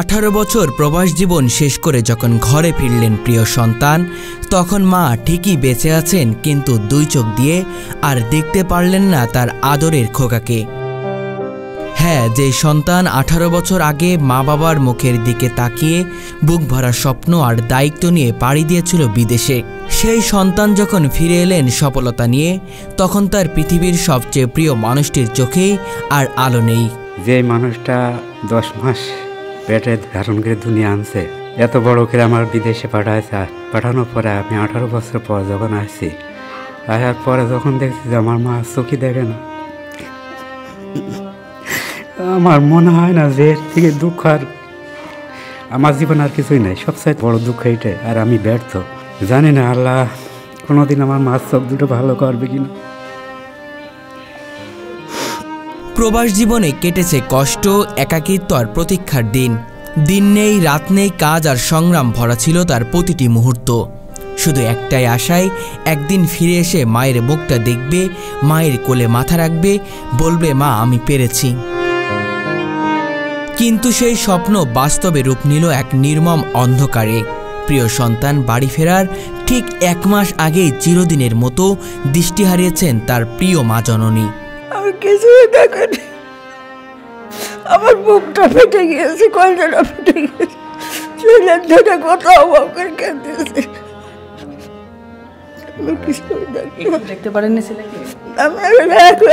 18 বছর প্রবাস জীবন শেষ করে যখন ঘরে ফিরলেন প্রিয় সন্তান, তখন মা ঠিকই বেঁচে আছেন, কিন্তু দুই চোখ দিয়ে আর দেখতে পারলেন না তার আদরের খোকাকে। হ্যাঁ, যে সন্তান 18 বছর আগে মা বাবার মুখের দিকে তাকিয়ে বুক ভরা স্বপ্ন আর দায়িত্ব নিয়ে পাড়ি দিয়েছিল বিদেশে, সেই সন্তান যখন ফিরে এলেন সফলতা নিয়ে, তখন তার পৃথিবীর সবচেয়ে প্রিয় মানুষটির চোখেই আর আলো নেই। যে মানুষটা 10 মাস পেটে ধারণ করে দুনিয়া আনছে, এত বড় করে আমার বিদেশে পাঠাইছে, পাঠানোর পরে আমি 18 বছর পর যখন আসছি, আসার পরে যখন দেখছি যে আমার মা চোখই দেখে না, আমার মনে হয় না যে এর থেকে দুঃখ আর আমার জীবন আর কিছুই নাই। সবচেয়ে বড় দুঃখ এইটাই। আর আমি ব্যর্থ, জানি না আল্লাহ কোনোদিন আমার মার চোখ দুটো ভালো করবে কিনা। প্রবাস জীবনে কেটেছে কষ্ট, একাকিত্ব আর প্রতীক্ষার দিন। দিন নেই, রাত নেই, কাজ আর সংগ্রাম ভরা ছিল তার প্রতিটি মুহূর্ত। শুধু একটাই আশায়, একদিন ফিরে এসে মায়ের মুখটা দেখবে, মায়ের কোলে মাথা রাখবে, বলবে মা আমি পেরেছি। কিন্তু সেই স্বপ্ন বাস্তবে রূপ নিল এক নির্মম অন্ধকারে। প্রিয় সন্তান বাড়ি ফেরার ঠিক 1 মাস আগেই চিরদিনের মতো দৃষ্টি হারিয়েছেন তার প্রিয় মা জননী। আমি কিছুই দেখিনি, আমার বুকটা ফেটে গিয়েছে, কলজাটা ফেটে গিয়েছে, ছেলের ধরে কোথাও বাপের কেঁদেছে। আমি কিছুই দেখতে পারেননি ছেলেকে। আমি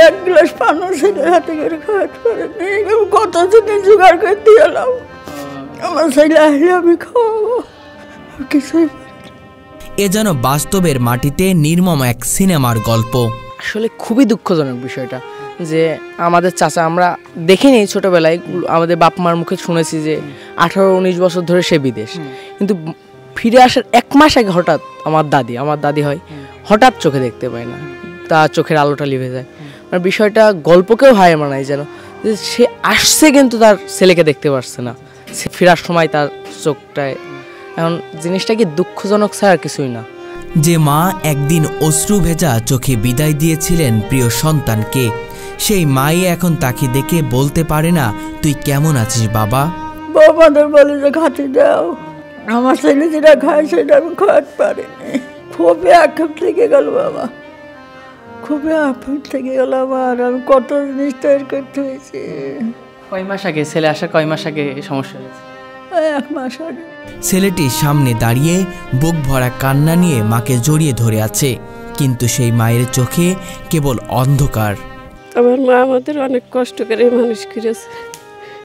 এক গ্লাস পানও ছেলের হাতে করে খাওয়াতে পারিনি। কত দিনে জোগাড় করতে এলাম, আমার ছেলে আসলে আমি খাওয়াবো, কিছুই। এ যেন বাস্তবের মাটিতে নির্মম এক সিনেমার গল্প। আসলে খুবই দুঃখজনক বিষয়টা যে আমাদের চাচা, আমরা দেখিনি ছোটবেলায়, আমাদের বাপ মার মুখে শুনেছি যে 18-19 বছর ধরে সে বিদেশ, কিন্তু ফিরে আসার 1 মাস আগে হঠাৎ আমার দাদি হয়, হঠাৎ চোখে দেখতে পায় না, তার চোখের আলোটা লিভে যায়। মানে বিষয়টা গল্পকেও হায় মানায় যেন, যে সে আসছে কিন্তু তার ছেলেকে দেখতে পারছে না, সে ফেরার সময় তার চোখটায়। এখন জিনিসটা কি দুঃখজনক ছাড়া কিছুই না। যে মা একদিন অশ্রু ভেজা চোখে বিদায় দিয়েছিলেন প্রিয় সন্তানকে, সেই মাই এখন তাকে দেখে বলতে পারে না তুই কেমন আছিস বাবা। বাবাদের বলে যে খাতে দাও, আমার ছেলে যেটা খায় সেটা আমি খাওয়াতে পারিনি। খুবই আক্ষেপ থেকে গেল বাবা, খুবই আক্ষেপ থেকে গেল আমার। আমি কত জিনিস তৈরি করতে হয়েছে। কয় মাস আগে ছেলে আসা, কয় মাস আগে সমস্যা হয়েছে? 1 মাস আগে। ছেলেটি সামনে দাঁড়িয়ে বুক ভরা কান্না নিয়ে মাকে জড়িয়ে ধরে আছে, কিন্তু সেই মায়ের চোখে কেবল অন্ধকার। আমার মা আমাদের অনেক কষ্ট করে মানুষ করেছে।